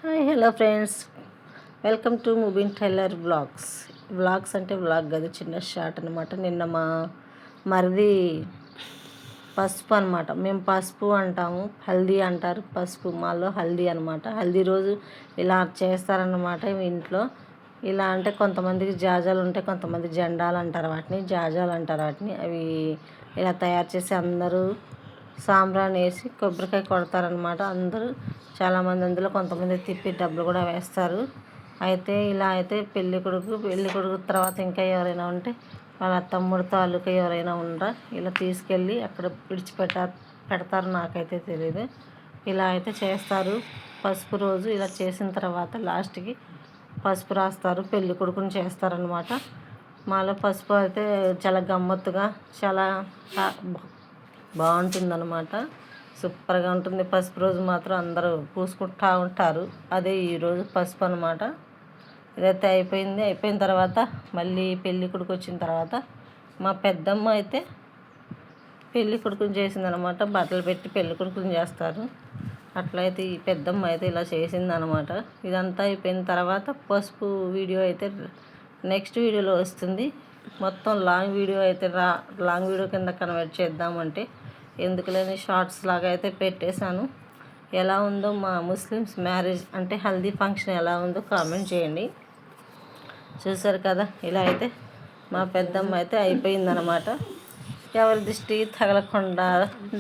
Hi hello friends, welcome to Mubin tailor vlogs అంటే vlog కాదు, చిన్న షార్ట్ అనమాట. నిన్న మా మరిది పసుపు అనమాట. మేము పసుపు అంటాము, హల్దీ అంటారు. పసుపు మాలో హల్దీ అనమాట. హల్దీ రోజు ఇలా చేస్తారనమాట ఇంట్లో. ఇలా అంటే కొంతమందికి జాజాలు ఉంటాయి, కొంతమంది జెండాలు అంటారు వాటిని, జాజాలు అంటారు వాటిని. అవి ఇలా తయారు చేసి అందరూ సాంబ్రాన్ని వేసి కొబ్బరికాయ కొడతారనమాట. అందరూ చాలామంది అందులో కొంతమంది తిప్పి డబ్బులు కూడా వేస్తారు. అయితే ఇలా అయితే పెళ్ళి కొడుకు తర్వాత ఇంకా ఎవరైనా ఉంటే వాళ్ళ తమ్ముడు తాలూకా ఎవరైనా ఉండరా ఇలా తీసుకెళ్ళి అక్కడ పెడతారు. నాకైతే తెలియదు. ఇలా అయితే చేస్తారు. పసుపు రోజు ఇలా చేసిన తర్వాత లాస్ట్కి పసుపు రాస్తారు, పెళ్ళి కొడుకుని చేస్తారనమాట. మాలో పసుపు అయితే చాలా గమ్మత్తుగా చాలా బాగుంటుందన్నమాట. సూపర్గా ఉంటుంది. పసుపు రోజు మాత్రం అందరూ పూసుకుంటూ ఉంటారు. అదే ఈరోజు పసుపు అనమాట. ఇదైతే అయిపోయిన తర్వాత మళ్ళీ పెళ్ళి కొడుకు వచ్చిన తర్వాత మా పెద్దమ్మ అయితే పెళ్ళి కొడుకుని చేసిందనమాట. బట్టలు పెట్టి పెళ్ళి కొడుకుని చేస్తారు. అట్లయితే ఈ పెద్దమ్మ అయితే ఇలా చేసిందనమాట. ఇదంతా అయిపోయిన తర్వాత పసుపు వీడియో అయితే నెక్స్ట్ వీడియోలో వస్తుంది. మొత్తం లాంగ్ వీడియో కింద కన్వర్ట్ చేద్దామంటే ఎందుకు లేని షార్ట్స్ లాగా అయితే పెట్టేశాను. ఎలా ఉందో మా ముస్లిమ్స్ మ్యారేజ్ అంటే హల్దీ ఫంక్షన్ ఎలా ఉందో కామెంట్ చేయండి. చూసారు కదా, ఇలా అయితే మా పెద్దమ్మ అయితే అయిపోయిందనమాట. ఎవరి దృష్టి తగలకుండా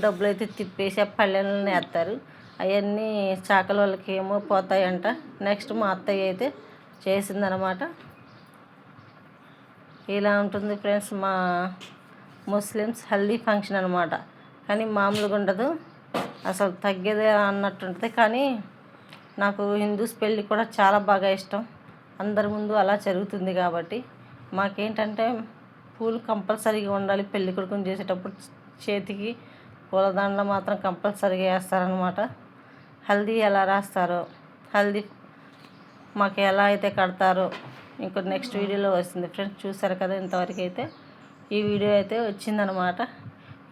డబ్బులు అయితే తిప్పేసి ఆ పళ్ళెలను వేస్తారు. అవన్నీ చాకల వాళ్ళకి ఏమో పోతాయంట. నెక్స్ట్ మా అత్తయ్య అయితే చేసిందనమాట. ఇలా ఉంటుంది ఫ్రెండ్స్ మా ముస్లిమ్స్ హల్దీ ఫంక్షన్ అనమాట. కానీ మామూలుగా ఉండదు, అసలు తగ్గేదే అన్నట్టు ఉంటుంది. కానీ నాకు హిందూస్ పెళ్ళి కూడా చాలా బాగా ఇష్టం. అందరి ముందు అలా జరుగుతుంది కాబట్టి మాకేంటంటే పూలు కంపల్సరీగా ఉండాలి. పెళ్ళి కొడుకుని చేసేటప్పుడు చేతికి పూలదండ మాత్రం కంపల్సరీగా వేస్తారనమాట. హల్దీ ఎలా రాస్తారో, హల్దీ మాకు ఎలా అయితే కడతారో ఇంకో నెక్స్ట్ వీడియోలో వస్తుంది ఫ్రెండ్స్. చూసారు కదా, ఇంతవరకు అయితే ఈ వీడియో అయితే వచ్చిందనమాట.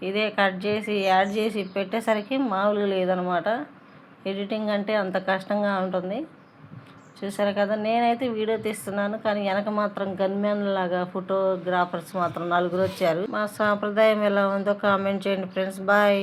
ఇదే కట్ చేసి యాడ్ చేసి పెట్టేసరికి మామూలుగా లేదనమాట. ఎడిటింగ్ అంటే అంత కష్టంగా ఉంటుంది. చూసారు కదా, నేనైతే వీడియో తీస్తున్నాను కానీ వెనక మాత్రం గన్మ్యాన్ లాగా ఫోటోగ్రాఫర్స్ మాత్రం 4 వచ్చారు. మా సాంప్రదాయం ఎలా ఉందో కామెంట్ చేయండి ఫ్రెండ్స్. బాయ్.